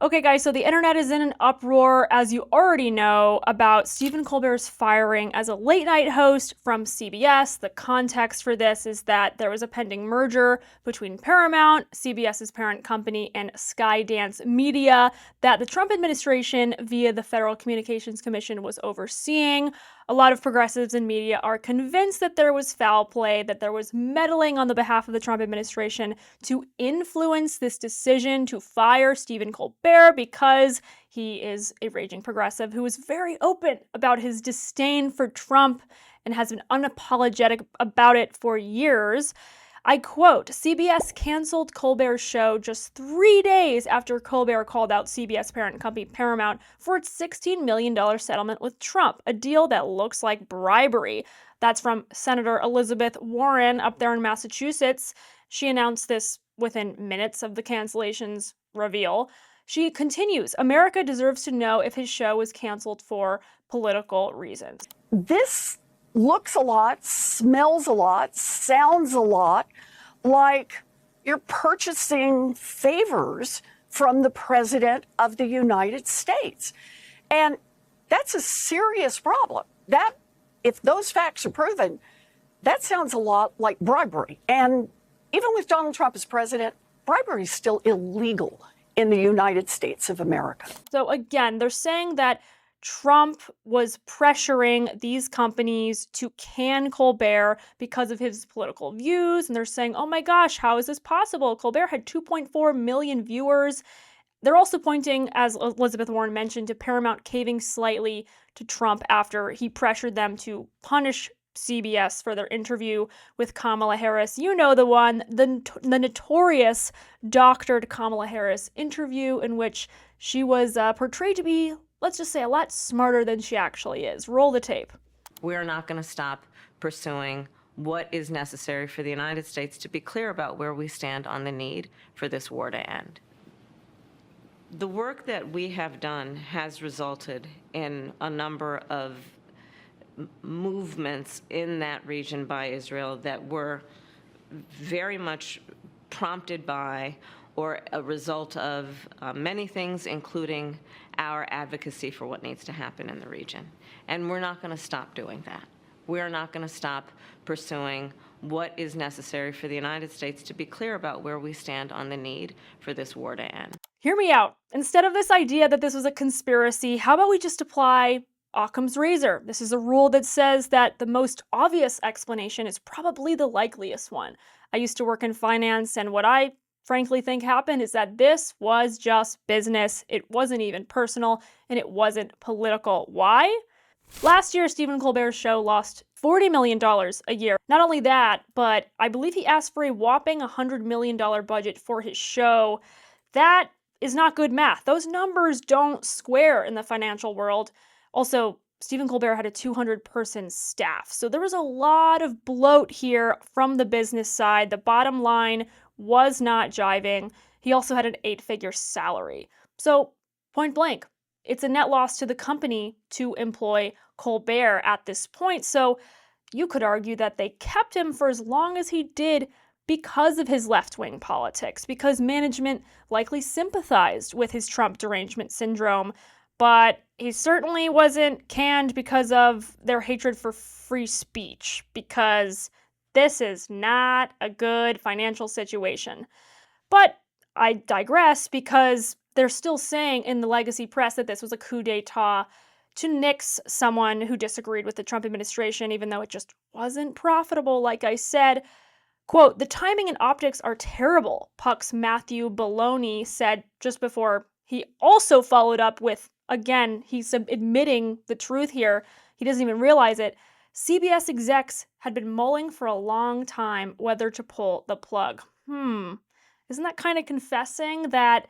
Okay, guys, so the internet is in an uproar, as you already know, about Stephen Colbert's firing as a late night host from CBS. The context for this is that there was a pending merger between Paramount, CBS's parent company, and Skydance Media that the Trump administration, via the Federal Communications Commission, was overseeing. A lot of progressives in media are convinced that there was foul play, that there was meddling on the behalf of the Trump administration to influence this decision to fire Stephen Colbert because he is a raging progressive who is very open about his disdain for Trump and has been unapologetic about it for years. I quote, CBS canceled Colbert's show just 3 days after Colbert called out CBS parent company Paramount for its $16 million settlement with Trump, a deal that looks like bribery. That's from Senator Elizabeth Warren up there in Massachusetts. She announced this within minutes of the cancellation's reveal. She continues, America deserves to know if his show was canceled for political reasons. This looks a lot, smells a lot, sounds a lot like you're purchasing favors from the President of the United States. And that's a serious problem. That, if those facts are proven, that sounds a lot like bribery. And even with Donald Trump as president, bribery is still illegal in the United States of America. So again, they're saying that Trump was pressuring these companies to can Colbert because of his political views. And they're saying, oh my gosh, how is this possible? Colbert had 2.4 million viewers. They're also pointing, as Elizabeth Warren mentioned, to Paramount caving slightly to Trump after he pressured them to punish CBS for their interview with Kamala Harris. You know the one, the notorious doctored Kamala Harris interview in which she was portrayed to be, let's just say, a lot smarter than she actually is. Roll the tape. We're not going to stop pursuing what is necessary for the United States to be clear about where we stand on the need for this war to end. The work that we have done has resulted in a number of movements in that region by Israel that were very much prompted by or a result of many things, including our advocacy for what needs to happen in the region. And we're not going to stop doing that. We're not going to stop pursuing what is necessary for the United States to be clear about where we stand on the need for this war to end. Hear me out. Instead of this idea that this was a conspiracy, how about we just apply Occam's razor? This is a rule that says that the most obvious explanation is probably the likeliest one. I used to work in finance, and what I frankly think happened is that this was just business. It wasn't even personal, and it wasn't political. Why? Last year, Stephen Colbert's show lost $40 million a year. Not only that, but I believe he asked for a whopping $100 million budget for his show. That is not good math. Those numbers don't square in the financial world. Also, Stephen Colbert had a 200-person staff. So there was a lot of bloat here from the business side. The bottom line was not jiving. He also had an 8-figure salary. So, point blank, it's a net loss to the company to employ Colbert at this point. So you could argue that they kept him for as long as he did because of his left-wing politics, because management likely sympathized with his Trump derangement syndrome. But he certainly wasn't canned because of their hatred for free speech, because this is not a good financial situation. But I digress, because they're still saying in the legacy press that this was a coup d'etat to nix someone who disagreed with the Trump administration, even though it just wasn't profitable, like I said. Quote, the timing and optics are terrible, Puck's Matthew Baloney said just before he also followed up with, again, he's admitting the truth here. He doesn't even realize it. CBS execs had been mulling for a long time whether to pull the plug. Isn't that kind of confessing that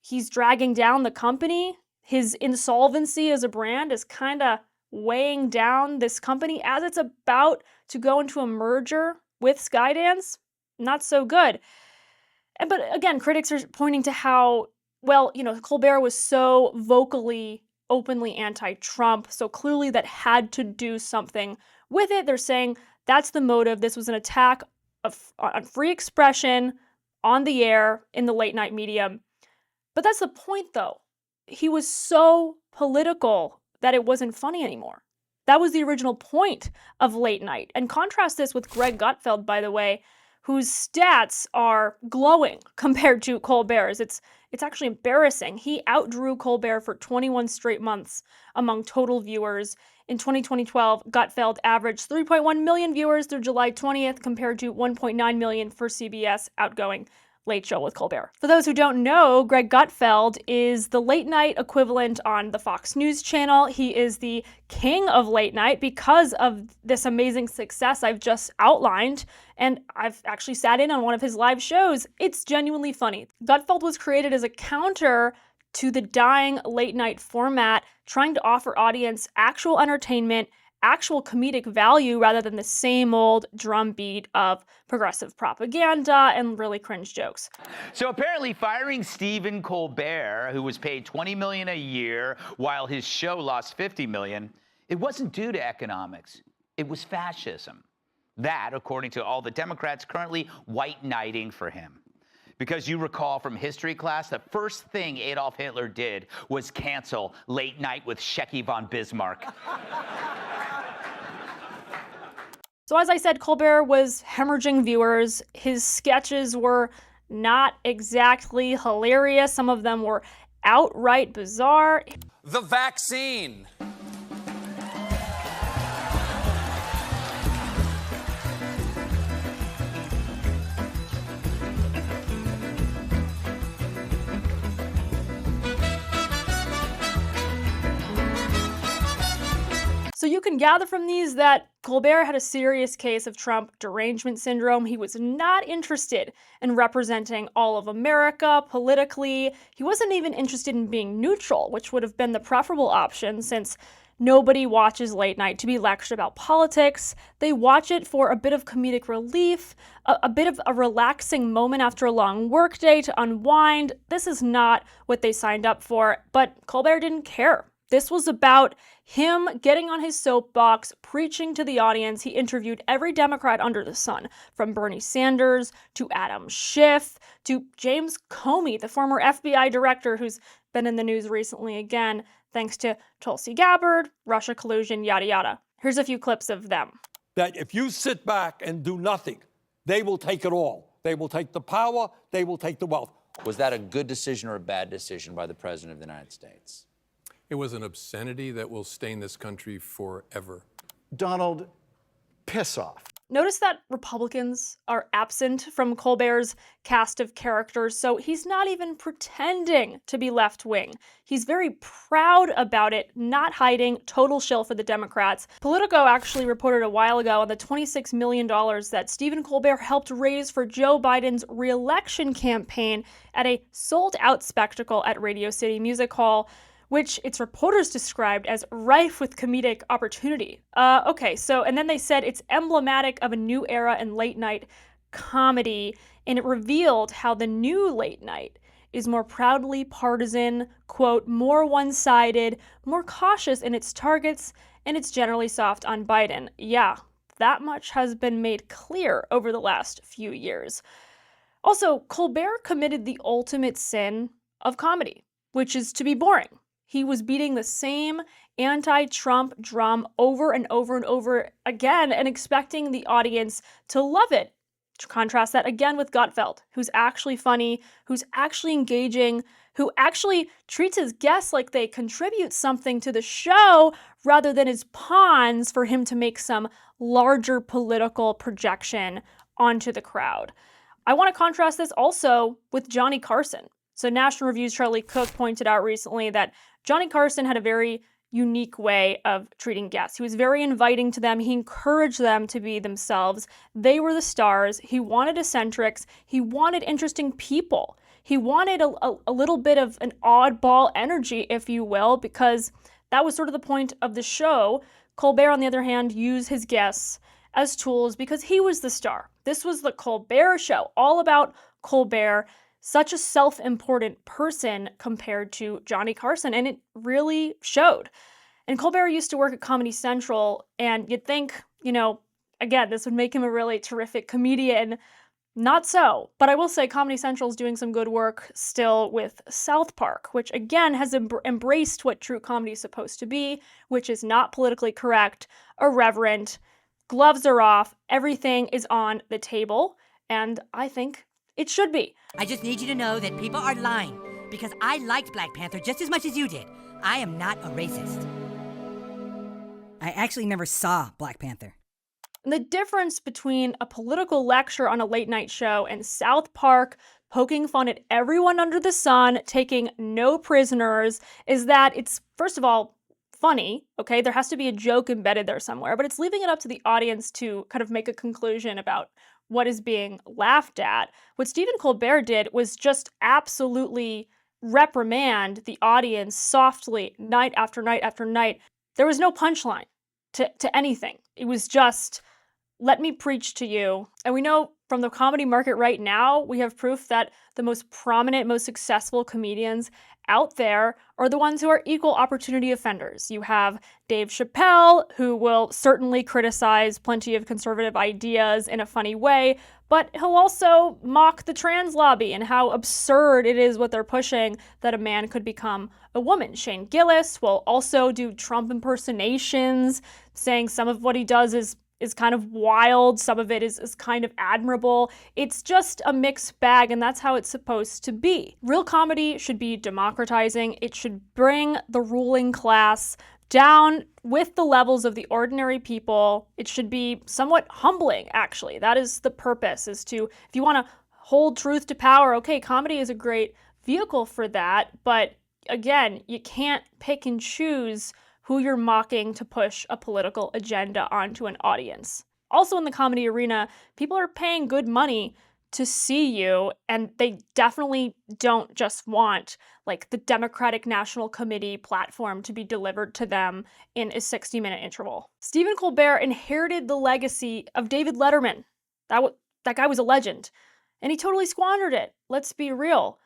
he's dragging down the company? His insolvency as a brand is kind of weighing down this company as it's about to go into a merger with Skydance? Not so good. But again, critics are pointing to how, well, Colbert was so vocally, openly anti-Trump, so clearly that had to do something with it. They're saying that's the motive. This was an attack on free expression on the air in the late night media. But that's the point, though. He was so political that it wasn't funny anymore. That was the original point of late night. And contrast this with Greg Gutfeld, by the way, whose stats are glowing compared to Colbert's. It's actually embarrassing. He outdrew Colbert for 21 straight months among total viewers. In 2012, Gutfeld averaged 3.1 million viewers through July 20th compared to 1.9 million for CBS outgoing Late Show with Colbert. For those who don't know, Greg Gutfeld is the late night equivalent on the Fox News channel. He is the king of late night because of this amazing success I've just outlined, and I've actually sat in on one of his live shows. It's genuinely funny. Gutfeld was created as a counter to the dying late night format, trying to offer audience actual entertainment, actual comedic value rather than the same old drumbeat of progressive propaganda and really cringe jokes. So apparently firing Stephen Colbert, who was paid $20 million a year while his show lost $50 million, it wasn't due to economics. It was fascism. That, according to all the Democrats currently white knighting for him. Because you recall from history class, the first thing Adolf Hitler did was cancel Late Night with Shecky von Bismarck. So as I said, Colbert was hemorrhaging viewers. His sketches were not exactly hilarious. Some of them were outright bizarre. The vaccine. So you can gather from these that Colbert had a serious case of Trump derangement syndrome. He was not interested in representing all of America politically. He wasn't even interested in being neutral, which would have been the preferable option since nobody watches late night to be lectured about politics. They watch it for a bit of comedic relief, a bit of a relaxing moment after a long workday to unwind. This is not what they signed up for, but Colbert didn't care. This was about him getting on his soapbox, preaching to the audience. He interviewed every Democrat under the sun, from Bernie Sanders to Adam Schiff to James Comey, the former FBI director who's been in the news recently again, thanks to Tulsi Gabbard, Russia collusion, yada yada. Here's a few clips of them. That if you sit back and do nothing, they will take it all. They will take the power, they will take the wealth. Was that a good decision or a bad decision by the President of the United States? It was an obscenity that will stain this country forever. Donald, piss off. Notice that Republicans are absent from Colbert's cast of characters, so he's not even pretending to be left-wing. He's very proud about it, not hiding, total shill for the Democrats. Politico actually reported a while ago on the $26 million that Stephen Colbert helped raise for Joe Biden's re-election campaign at a sold-out spectacle at Radio City Music Hall, which its reporters described as rife with comedic opportunity. And then they said it's emblematic of a new era in late night comedy, and it revealed how the new late night is more proudly partisan, quote, more one-sided, more cautious in its targets, and it's generally soft on Biden. Yeah, that much has been made clear over the last few years. Also, Colbert committed the ultimate sin of comedy, which is to be boring. He was beating the same anti-Trump drum over and over and over again and expecting the audience to love it. To contrast that again with Gutfeld, who's actually funny, who's actually engaging, who actually treats his guests like they contribute something to the show rather than as pawns for him to make some larger political projection onto the crowd. I want to contrast this also with Johnny Carson. So National Review's Charlie Cook pointed out recently that Johnny Carson had a very unique way of treating guests. He was very inviting to them. He encouraged them to be themselves. They were the stars. He wanted eccentrics. He wanted interesting people. He wanted a little bit of an oddball energy, if you will, because that was sort of the point of the show. Colbert, on the other hand, used his guests as tools because he was the star. This was the Colbert Show, all about Colbert, such a self-important person compared to Johnny Carson, and it really showed. And Colbert used to work at Comedy Central, and you'd think, again, this would make him a really terrific comedian, Not so, but I will say Comedy Central is doing some good work still with South Park, which again has embraced what true comedy is supposed to be, which is not politically correct, irreverent, gloves are off, everything is on the table, and I think it should be. I just need you to know that people are lying, because I liked Black Panther just as much as you did. I am not a racist. I actually never saw Black Panther. The difference between a political lecture on a late night show and South Park poking fun at everyone under the sun, taking no prisoners, is that it's, first of all, funny, okay? There has to be a joke embedded there somewhere, but it's leaving it up to the audience to kind of make a conclusion about what is being laughed at. What Stephen Colbert did was just absolutely reprimand the audience softly, night after night after night. There was no punchline to anything. It was just, let me preach to you. And we know from the comedy market right now, we have proof that the most prominent, most successful comedians out there are the ones who are equal opportunity offenders. You have Dave Chappelle, who will certainly criticize plenty of conservative ideas in a funny way, but he'll also mock the trans lobby and how absurd it is what they're pushing that a man could become a woman. Shane Gillis will also do Trump impersonations, saying some of what he does is kind of wild, some of it is kind of admirable. It's just a mixed bag, and that's how it's supposed to be. Real comedy should be democratizing. It should bring the ruling class down with the levels of the ordinary people. It should be somewhat humbling, actually. That is the purpose, is to, if you want to hold truth to power, okay, comedy is a great vehicle for that, but again, you can't pick and choose who you're mocking to push a political agenda onto an audience. Also in the comedy arena, people are paying good money to see you, and they definitely don't just want like the Democratic National Committee platform to be delivered to them in a 60-minute interval. Stephen Colbert inherited the legacy of David Letterman. That guy was a legend, and he totally squandered it. Let's be real.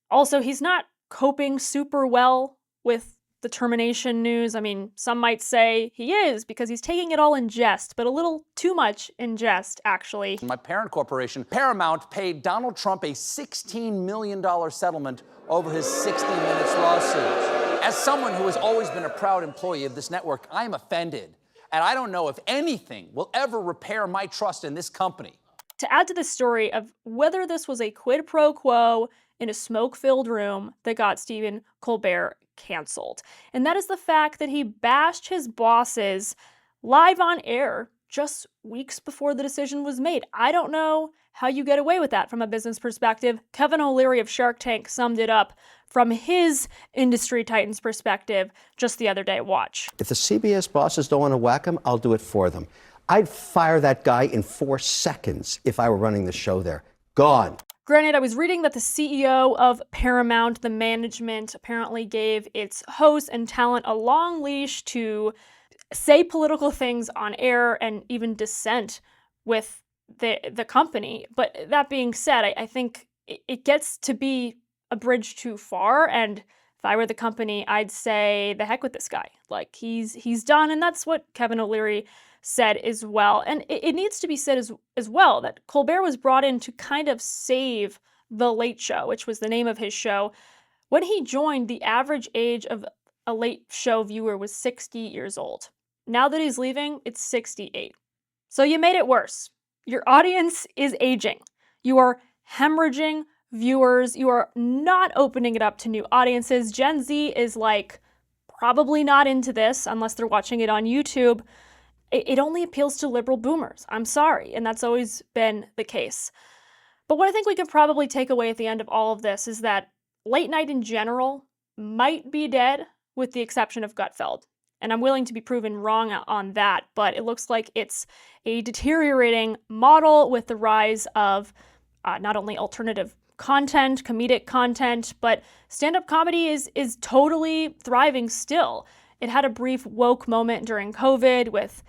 Also, he's not coping super well with the termination news. I mean, some might say he is because he's taking it all in jest, but a little too much in jest, actually. My parent corporation, Paramount, paid Donald Trump a $16 million settlement over his 60 Minutes lawsuit. As someone who has always been a proud employee of this network, I am offended. And I don't know if anything will ever repair my trust in this company. To add to the story of whether this was a quid pro quo in a smoke-filled room that got Stephen Colbert canceled. And that is the fact that he bashed his bosses live on air just weeks before the decision was made. I don't know how you get away with that from a business perspective. Kevin O'Leary of Shark Tank summed it up from his industry titans perspective just the other day. Watch. If the CBS bosses don't want to whack him, I'll do it for them. I'd fire that guy in 4 seconds if I were running the show there. Gone. Granted, I was reading that the CEO of Paramount, the management, apparently gave its hosts and talent a long leash to say political things on air and even dissent with the company. But that being said, I think it gets to be a bridge too far. And if I were the company, I'd say the heck with this guy. Like, he's done, and that's what Kevin O'Leary said as well. And it needs to be said as well that Colbert was brought in to kind of save The Late Show, which was the name of his show. When he joined, the average age of a Late Show viewer was 60 years old. Now that he's leaving, it's 68. So you made it worse. Your audience is aging. You are hemorrhaging viewers. You are not opening it up to new audiences. Gen Z is like probably not into this unless they're watching it on YouTube. It only appeals to liberal boomers. I'm sorry, and that's always been the case. But what I think we can probably take away at the end of all of this is that late night in general might be dead, with the exception of Gutfeld. And I'm willing to be proven wrong on that, but it looks like it's a deteriorating model with the rise of not only alternative content, comedic content, but stand-up comedy is totally thriving still. It had a brief woke moment during COVID with,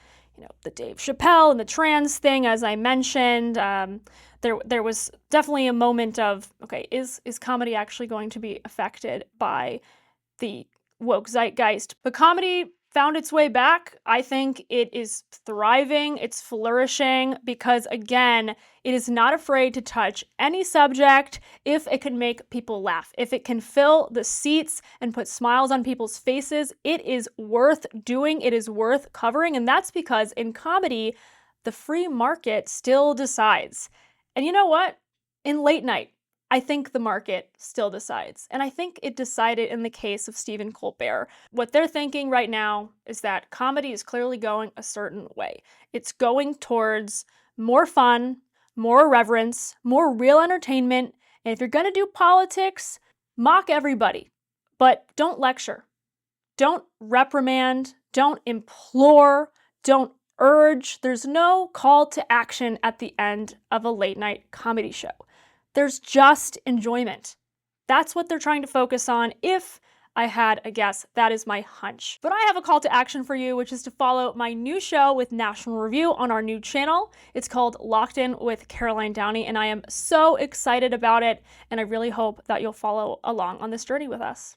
the Dave Chappelle and the trans thing, as I mentioned. There was definitely a moment of, okay, is comedy actually going to be affected by the woke zeitgeist? But comedy found its way back. I think it is thriving, it's flourishing, because again, it is not afraid to touch any subject if it can make people laugh. If it can fill the seats and put smiles on people's faces, it is worth doing, it is worth covering, and that's because in comedy, the free market still decides. And you know what? In late night, I think the market still decides. And I think it decided in the case of Stephen Colbert. What they're thinking right now is that comedy is clearly going a certain way. It's going towards more fun, more irreverence, more real entertainment. And if you're going to do politics, mock everybody, but don't lecture. Don't reprimand, don't implore, don't urge. There's no call to action at the end of a late night comedy show. There's just enjoyment. That's what they're trying to focus on. If I had a guess, that is my hunch. But I have a call to action for you, which is to follow my new show with National Review on our new channel. It's called Locked In with Caroline Downey, and I am so excited about it, and I really hope that you'll follow along on this journey with us.